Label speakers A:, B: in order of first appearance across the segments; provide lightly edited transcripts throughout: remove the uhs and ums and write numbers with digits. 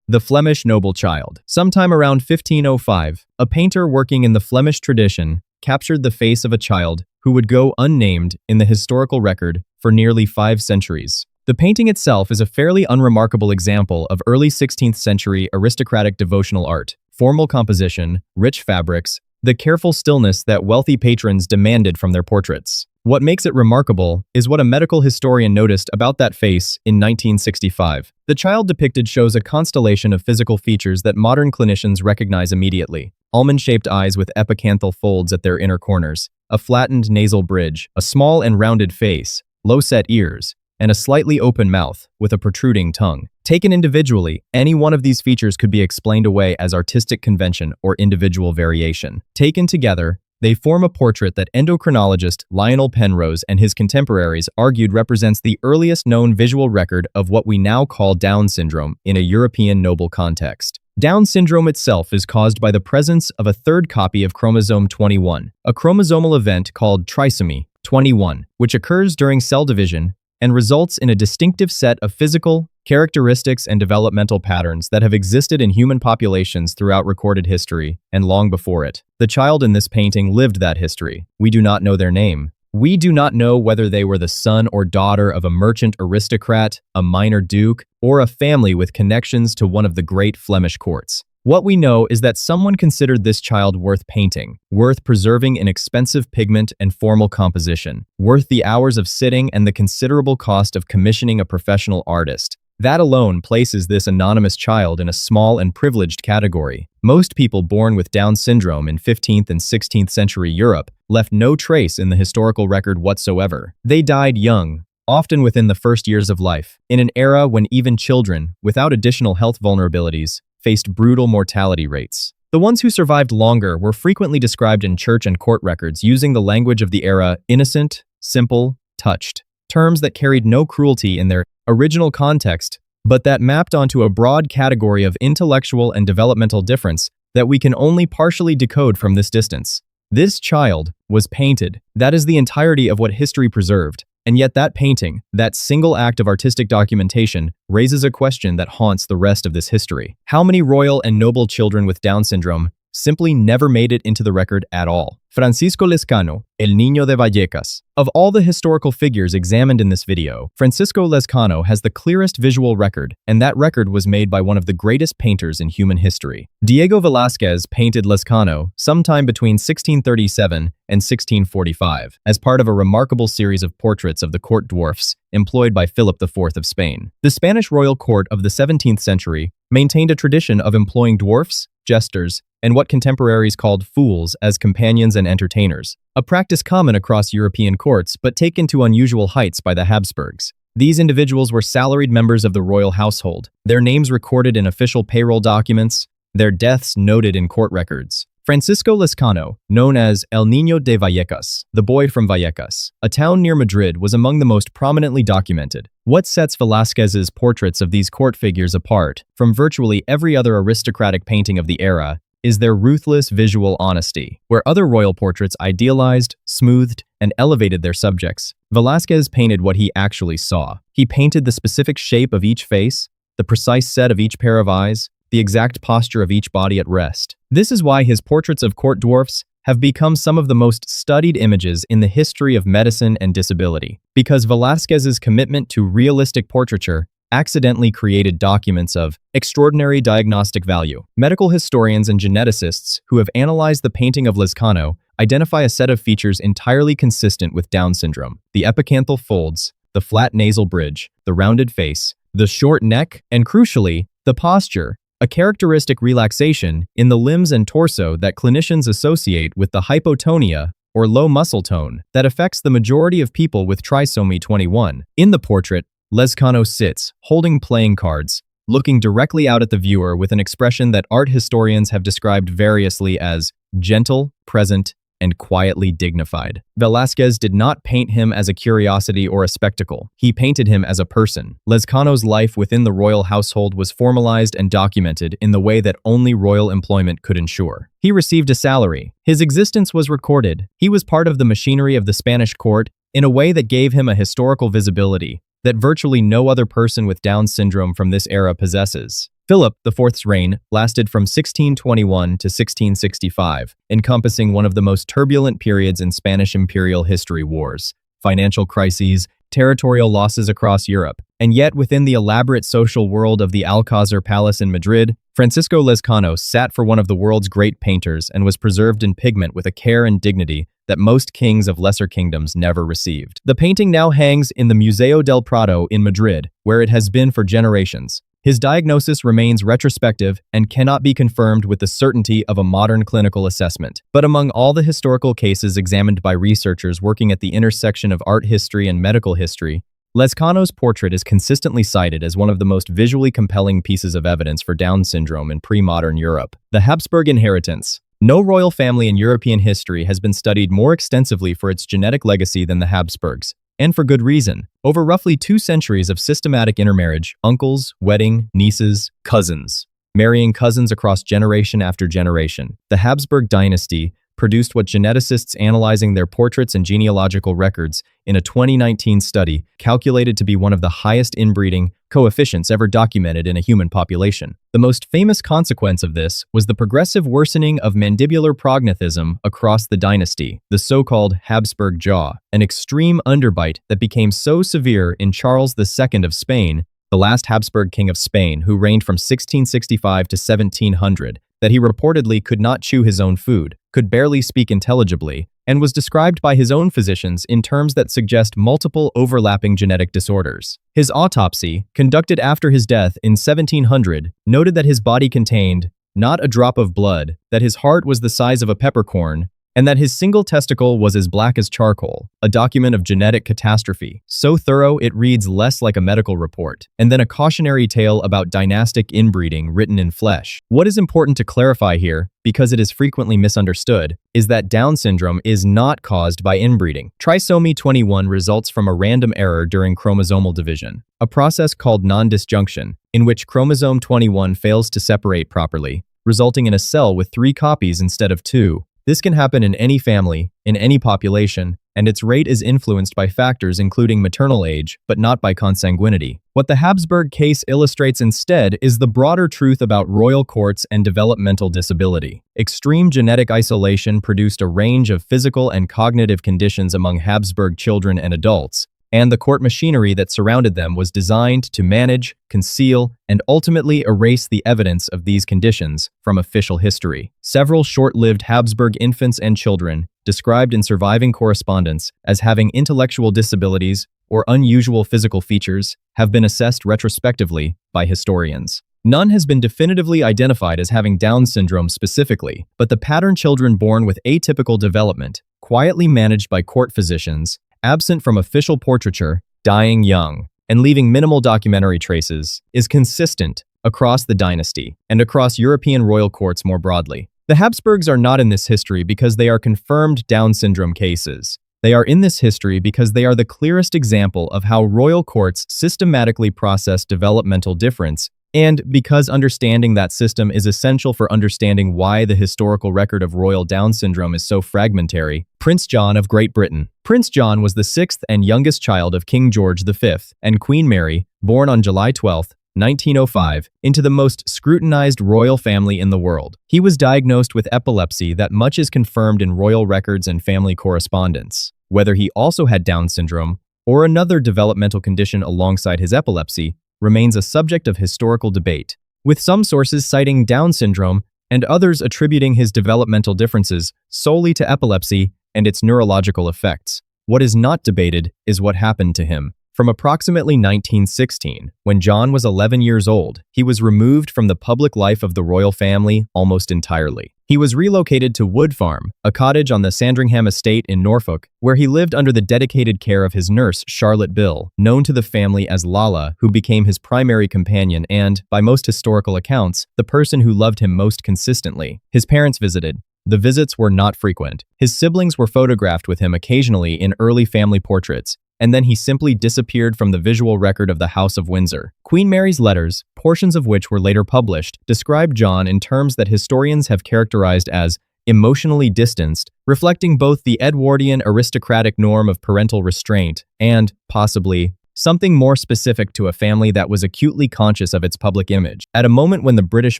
A: The Flemish Noble Child. Sometime around 1505, a painter working in the Flemish tradition captured the face of a child who would go unnamed in the historical record for nearly 5 centuries. The painting itself is a fairly unremarkable example of early 16th century aristocratic devotional art, formal composition, rich fabrics, the careful stillness that wealthy patrons demanded from their portraits. What makes it remarkable is what a medical historian noticed about that face in 1965. The child depicted shows a constellation of physical features that modern clinicians recognize immediately. Almond-shaped eyes with epicanthal folds at their inner corners, a flattened nasal bridge, a small and rounded face, low-set ears, and a slightly open mouth with a protruding tongue. Taken individually, any one of these features could be explained away as artistic convention or individual variation. Taken together, they form a portrait that endocrinologist Lionel Penrose and his contemporaries argued represents the earliest known visual record of what we now call Down syndrome in a European noble context. Down syndrome itself is caused by the presence of a third copy of chromosome 21, a chromosomal event called trisomy 21, which occurs during cell division and results in a distinctive set of physical characteristics and developmental patterns that have existed in human populations throughout recorded history and long before it. The child in this painting lived that history. We do not know their name. We do not know whether they were the son or daughter of a merchant aristocrat, a minor duke, or a family with connections to one of the great Flemish courts. What we know is that someone considered this child worth painting, worth preserving in expensive pigment and formal composition, worth the hours of sitting and the considerable cost of commissioning a professional artist. That alone places this anonymous child in a small and privileged category. Most people born with Down syndrome in 15th and 16th century Europe left no trace in the historical record whatsoever. They died young, often within the first years of life, in an era when even children, without additional health vulnerabilities, faced brutal mortality rates. The ones who survived longer were frequently described in church and court records using the language of the era: innocent, simple, touched, terms that carried no cruelty in their original context, but that mapped onto a broad category of intellectual and developmental difference that we can only partially decode from this distance. This child was painted. That is the entirety of what history preserved. And yet that painting, that single act of artistic documentation, raises a question that haunts the rest of this history. How many royal and noble children with Down syndrome simply never made it into the record at all? Francisco Lezcano, El Niño de Vallecas. Of all the historical figures examined in this video, Francisco Lezcano has the clearest visual record, and that record was made by one of the greatest painters in human history. Diego Velázquez painted Lezcano sometime between 1637 and 1645 as part of a remarkable series of portraits of the court dwarfs employed by Philip IV of Spain. The Spanish royal court of the 17th century maintained a tradition of employing dwarfs, jesters, and what contemporaries called fools as companions and entertainers, a practice common across European courts but taken to unusual heights by the Habsburgs. These individuals were salaried members of the royal household, their names recorded in official payroll documents, their deaths noted in court records. Francisco Lezcano, known as El Niño de Vallecas, the boy from Vallecas, a town near Madrid, was among the most prominently documented. What sets Velázquez's portraits of these court figures apart from virtually every other aristocratic painting of the era is their ruthless visual honesty. Where other royal portraits idealized, smoothed, and elevated their subjects, Velázquez painted what he actually saw. He painted the specific shape of each face, the precise set of each pair of eyes, the exact posture of each body at rest. This is why his portraits of court dwarfs have become some of the most studied images in the history of medicine and disability, because Velázquez's commitment to realistic portraiture accidentally created documents of extraordinary diagnostic value. Medical historians and geneticists who have analyzed the painting of Lezcano identify a set of features entirely consistent with Down syndrome: the epicanthal folds, the flat nasal bridge, the rounded face, the short neck, and crucially, the posture, a characteristic relaxation in the limbs and torso that clinicians associate with the hypotonia or low muscle tone that affects the majority of people with trisomy 21. In the portrait, Lezcano sits, holding playing cards, looking directly out at the viewer with an expression that art historians have described variously as gentle, present, and quietly dignified. Velázquez did not paint him as a curiosity or a spectacle. He painted him as a person. Lezcano's life within the royal household was formalized and documented in the way that only royal employment could ensure. He received a salary. His existence was recorded. He was part of the machinery of the Spanish court in a way that gave him a historical visibility that virtually no other person with Down syndrome from this era possesses. Philip IV's reign lasted from 1621 to 1665, encompassing one of the most turbulent periods in Spanish imperial history: wars, financial crises, territorial losses across Europe. And yet, within the elaborate social world of the Alcázar Palace in Madrid, Francisco Lezcano sat for one of the world's great painters and was preserved in pigment with a care and dignity that most kings of lesser kingdoms never received. The painting now hangs in the Museo del Prado in Madrid, where it has been for generations. His diagnosis remains retrospective and cannot be confirmed with the certainty of a modern clinical assessment. But among all the historical cases examined by researchers working at the intersection of art history and medical history, Lezcano's portrait is consistently cited as one of the most visually compelling pieces of evidence for Down syndrome in pre-modern Europe. The Habsburg inheritance. No royal family in European history has been studied more extensively for its genetic legacy than the Habsburgs. And for good reason. Over roughly 2 centuries of systematic intermarriage, uncles, wedding, nieces, cousins, marrying cousins across generation after generation, the Habsburg dynasty produced what geneticists analyzing their portraits and genealogical records in a 2019 study calculated to be one of the highest inbreeding coefficients ever documented in a human population. The most famous consequence of this was the progressive worsening of mandibular prognathism across the dynasty, the so-called Habsburg jaw, an extreme underbite that became so severe in Charles II of Spain, the last Habsburg king of Spain, who reigned from 1665 to 1700, that he reportedly could not chew his own food, could barely speak intelligibly, and was described by his own physicians in terms that suggest multiple overlapping genetic disorders. His autopsy, conducted after his death in 1700, noted that his body contained not a drop of blood, that his heart was the size of a peppercorn, and that his single testicle was as black as charcoal, a document of genetic catastrophe, so thorough it reads less like a medical report, and then a cautionary tale about dynastic inbreeding written in flesh. What is important to clarify here, because it is frequently misunderstood, is that Down syndrome is not caused by inbreeding. Trisomy 21 results from a random error during chromosomal division, a process called non-disjunction, in which chromosome 21 fails to separate properly, resulting in a cell with 3 copies instead of 2. This can happen in any family, in any population, and its rate is influenced by factors including maternal age, but not by consanguinity. What the Habsburg case illustrates instead is the broader truth about royal courts and developmental disability. Extreme genetic isolation produced a range of physical and cognitive conditions among Habsburg children and adults, and the court machinery that surrounded them was designed to manage, conceal, and ultimately erase the evidence of these conditions from official history. Several short-lived Habsburg infants and children, described in surviving correspondence as having intellectual disabilities or unusual physical features, have been assessed retrospectively by historians. None has been definitively identified as having Down syndrome specifically, but the pattern children born with atypical development, quietly managed by court physicians, absent from official portraiture, dying young, and leaving minimal documentary traces, is consistent across the dynasty and across European royal courts more broadly. The Habsburgs are not in this history because they are confirmed Down syndrome cases. They are in this history because they are the clearest example of how royal courts systematically process developmental difference, and because understanding that system is essential for understanding why the historical record of royal Down syndrome is so fragmentary. Prince John of Great Britain. Prince John was the 6th and youngest child of King George V and Queen Mary, born on July 12, 1905, into the most scrutinized royal family in the world. He was diagnosed with epilepsy that much is confirmed in royal records and family correspondence. Whether he also had Down syndrome or another developmental condition alongside his epilepsy remains a subject of historical debate, with some sources citing Down syndrome and others attributing his developmental differences solely to epilepsy and its neurological effects. What is not debated is what happened to him. From approximately 1916, when John was 11 years old, he was removed from the public life of the royal family almost entirely. He was relocated to Wood Farm, a cottage on the Sandringham estate in Norfolk, where he lived under the dedicated care of his nurse, Charlotte Bill, known to the family as Lala, who became his primary companion and, by most historical accounts, the person who loved him most consistently. His parents visited. The visits were not frequent. His siblings were photographed with him occasionally in early family portraits, and then he simply disappeared from the visual record of the House of Windsor. Queen Mary's letters, portions of which were later published, describe John in terms that historians have characterized as emotionally distanced, reflecting both the Edwardian aristocratic norm of parental restraint and, possibly, something more specific to a family that was acutely conscious of its public image. At a moment when the British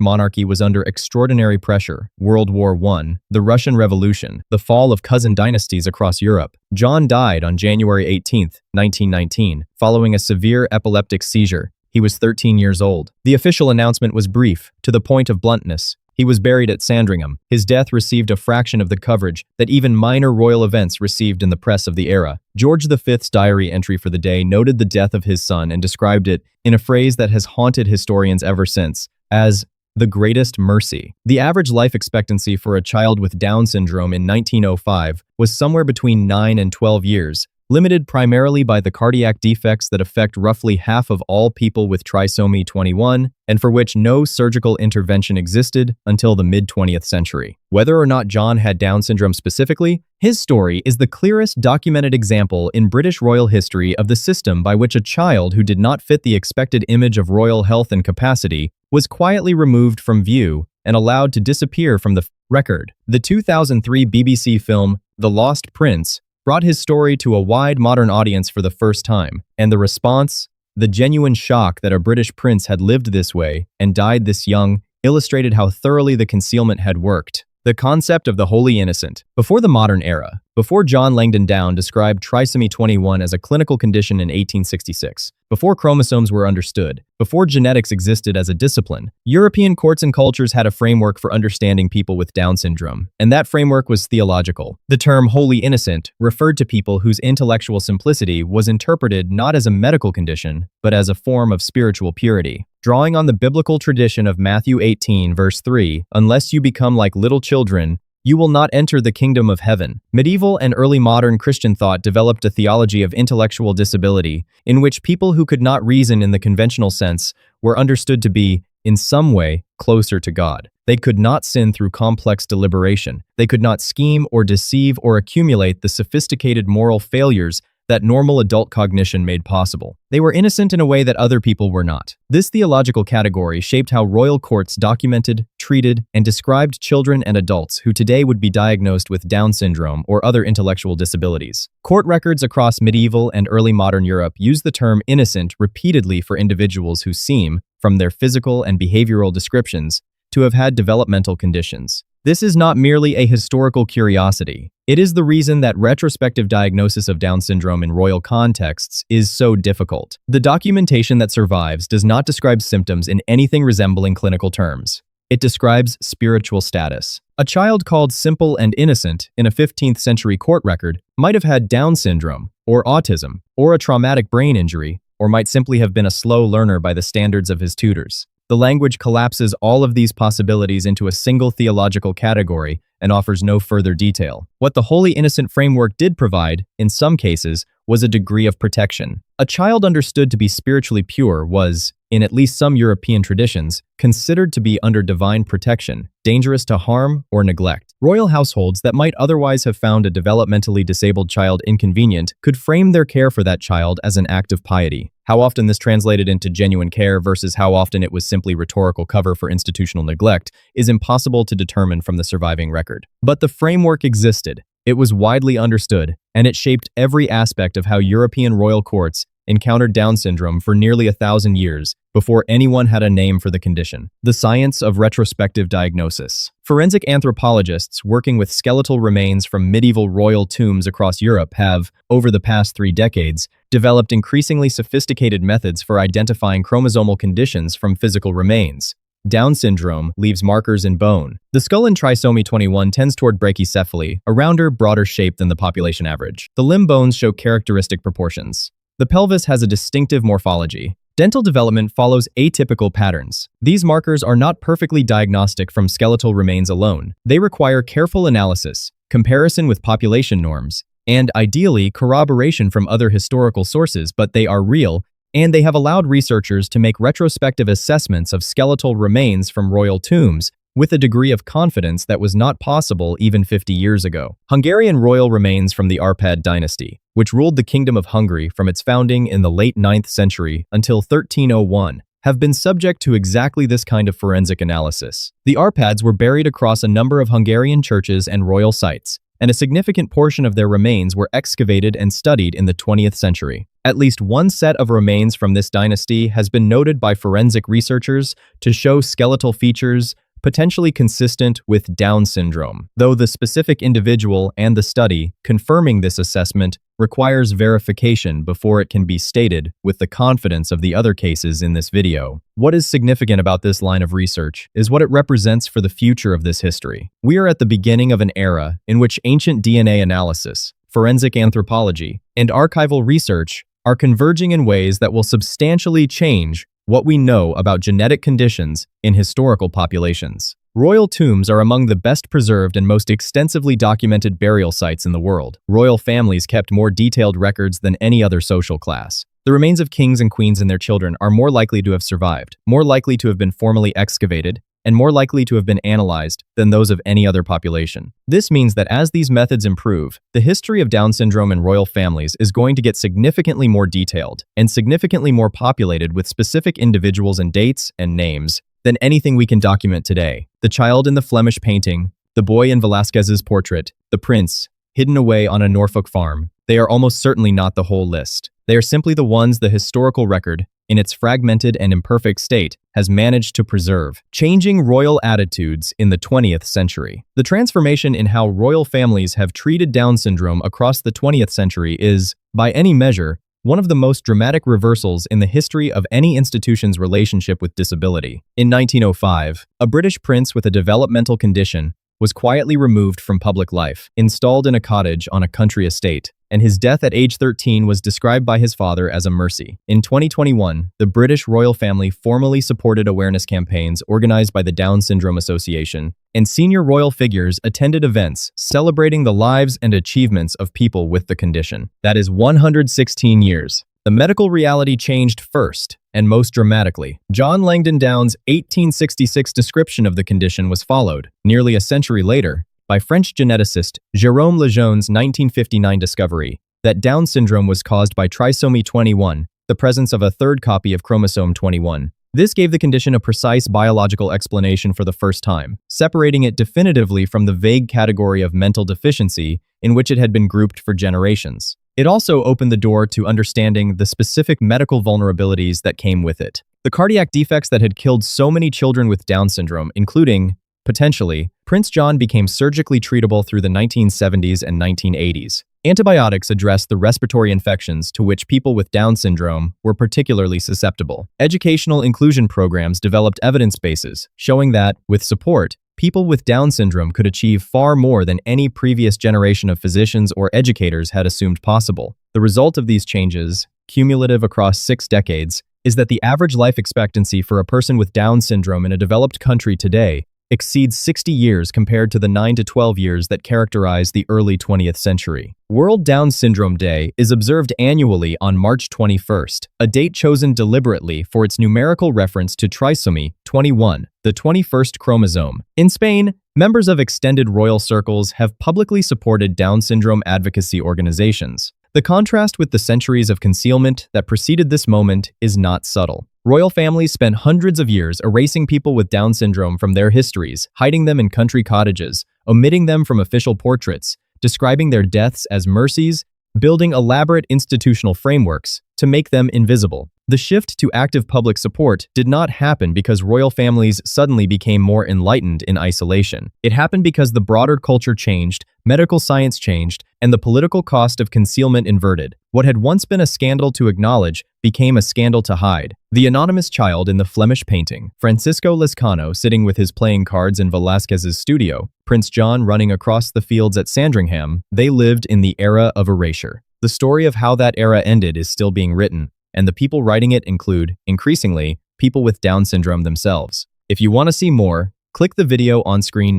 A: monarchy was under extraordinary pressure, World War I, the Russian Revolution, the fall of cousin dynasties across Europe, John died on January 18, 1919, following a severe epileptic seizure. He was 13 years old. The official announcement was brief, to the point of bluntness. He was buried at Sandringham. His death received a fraction of the coverage that even minor royal events received in the press of the era. George V's diary entry for the day noted the death of his son and described it, in a phrase that has haunted historians ever since, as the greatest mercy. The average life expectancy for a child with Down syndrome in 1905 was somewhere between 9 and 12 years, limited primarily by the cardiac defects that affect roughly half of all people with trisomy 21, and for which no surgical intervention existed until the mid-20th century. Whether or not John had Down syndrome specifically, his story is the clearest documented example in British royal history of the system by which a child who did not fit the expected image of royal health and capacity was quietly removed from view and allowed to disappear from the record. The 2003 BBC film, The Lost Prince, brought his story to a wide modern audience for the first time, and the response, the genuine shock that a British prince had lived this way and died this young, illustrated how thoroughly the concealment had worked. The concept of the wholly innocent. Before the modern era, before John Langdon Down described trisomy 21 as a clinical condition in 1866, before chromosomes were understood, before genetics existed as a discipline, European courts and cultures had a framework for understanding people with Down syndrome, and that framework was theological. The term wholly innocent referred to people whose intellectual simplicity was interpreted not as a medical condition, but as a form of spiritual purity. Drawing on the biblical tradition of Matthew 18, verse 3, "Unless you become like little children, you will not enter the kingdom of heaven." Medieval and early modern Christian thought developed a theology of intellectual disability, in which people who could not reason in the conventional sense were understood to be, in some way, closer to God. They could not sin through complex deliberation. They could not scheme or deceive or accumulate the sophisticated moral failures that normal adult cognition made possible. They were innocent in a way that other people were not. This theological category shaped how royal courts documented, treated, and described children and adults who today would be diagnosed with Down syndrome or other intellectual disabilities. Court records across medieval and early modern Europe use the term innocent repeatedly for individuals who seem, from their physical and behavioral descriptions, to have had developmental conditions. This is not merely a historical curiosity. It is the reason that retrospective diagnosis of Down syndrome in royal contexts is so difficult. The documentation that survives does not describe symptoms in anything resembling clinical terms. It describes spiritual status. A child called simple and innocent in a 15th century court record might have had Down syndrome, or autism, or a traumatic brain injury, or might simply have been a slow learner by the standards of his tutors. The language collapses all of these possibilities into a single theological category and offers no further detail. What the wholly innocent framework did provide, in some cases, was a degree of protection. A child understood to be spiritually pure was, in at least some European traditions, considered to be under divine protection, dangerous to harm or neglect. Royal households that might otherwise have found a developmentally disabled child inconvenient could frame their care for that child as an act of piety. How often this translated into genuine care versus how often it was simply rhetorical cover for institutional neglect is impossible to determine from the surviving record. But the framework existed. It was widely understood, and it shaped every aspect of how European royal courts encountered Down syndrome for nearly 1,000 years before anyone had a name for the condition. The science of retrospective diagnosis. Forensic anthropologists working with skeletal remains from medieval royal tombs across Europe have, over the past 3 decades, developed increasingly sophisticated methods for identifying chromosomal conditions from physical remains. Down syndrome leaves markers in bone. The skull in trisomy 21 tends toward brachycephaly, a rounder, broader shape than the population average. The limb bones show characteristic proportions. The pelvis has a distinctive morphology. Dental development follows atypical patterns. These markers are not perfectly diagnostic from skeletal remains alone. They require careful analysis, comparison with population norms, and ideally corroboration from other historical sources, but they are real, and they have allowed researchers to make retrospective assessments of skeletal remains from royal tombs with a degree of confidence that was not possible even 50 years ago. Hungarian royal remains from the Arpad dynasty, which ruled the Kingdom of Hungary from its founding in the late 9th century until 1301, have been subject to exactly this kind of forensic analysis. The Arpads were buried across a number of Hungarian churches and royal sites, and a significant portion of their remains were excavated and studied in the 20th century. At least one set of remains from this dynasty has been noted by forensic researchers to show skeletal features potentially consistent with Down syndrome, though the specific individual and the study confirming this assessment requires verification before it can be stated with the confidence of the other cases in this video. What is significant about this line of research is what it represents for the future of this history. We are at the beginning of an era in which ancient DNA analysis, forensic anthropology, and archival research are converging in ways that will substantially change what we know about genetic conditions in historical populations. Royal tombs are among the best preserved and most extensively documented burial sites in the world. Royal families kept more detailed records than any other social class. The remains of kings and queens and their children are more likely to have survived, more likely to have been formally excavated, and more likely to have been analyzed than those of any other population. This means that as these methods improve, the history of Down syndrome in royal families is going to get significantly more detailed and significantly more populated with specific individuals and dates and names than anything we can document today. The child in the Flemish painting, the boy in Velázquez's portrait, the prince hidden away on a Norfolk farm, they are almost certainly not the whole list. They are simply the ones the historical record, in its fragmented and imperfect state, has managed to preserve. Changing royal attitudes in the 20th century. The transformation in how royal families have treated Down syndrome across the 20th century is, by any measure, one of the most dramatic reversals in the history of any institution's relationship with disability. In 1905, a British prince with a developmental condition was quietly removed from public life, installed in a cottage on a country estate, and his death at age 13 was described by his father as a mercy. In 2021, the British royal family formally supported awareness campaigns organized by the Down Syndrome Association, and senior royal figures attended events celebrating the lives and achievements of people with the condition. That is 116 years. The medical reality changed first, and most dramatically. John Langdon Down's 1866 description of the condition was followed, nearly a century later, by French geneticist Jérôme Legeune's 1959 discovery that Down syndrome was caused by trisomy 21, the presence of a third copy of chromosome 21. This gave the condition a precise biological explanation for the first time, separating it definitively from the vague category of mental deficiency in which it had been grouped for generations. It also opened the door to understanding the specific medical vulnerabilities that came with it. The cardiac defects that had killed so many children with Down syndrome, including, potentially, Prince John, became surgically treatable through the 1970s and 1980s. Antibiotics addressed the respiratory infections to which people with Down syndrome were particularly susceptible. Educational inclusion programs developed evidence bases, showing that, with support, people with Down syndrome could achieve far more than any previous generation of physicians or educators had assumed possible. The result of these changes, cumulative across 6 decades, is that the average life expectancy for a person with Down syndrome in a developed country today exceeds 60 years compared to the 9 to 12 years that characterize the early 20th century. World Down Syndrome Day is observed annually on March 21st, a date chosen deliberately for its numerical reference to trisomy 21, the 21st chromosome. In Spain, members of extended royal circles have publicly supported Down syndrome advocacy organizations. The contrast with the centuries of concealment that preceded this moment is not subtle. Royal families spent hundreds of years erasing people with Down syndrome from their histories, hiding them in country cottages, omitting them from official portraits, describing their deaths as mercies, building elaborate institutional frameworks to make them invisible. The shift to active public support did not happen because royal families suddenly became more enlightened in isolation. It happened because the broader culture changed, medical science changed, and the political cost of concealment inverted. What had once been a scandal to acknowledge became a scandal to hide. The anonymous child in the Flemish painting, Francisco Lescano sitting with his playing cards in Velázquez's studio, Prince John running across the fields at Sandringham, they lived in the era of erasure. The story of how that era ended is still being written, and the people writing it include, increasingly, people with Down syndrome themselves. If you want to see more, click the video on screen.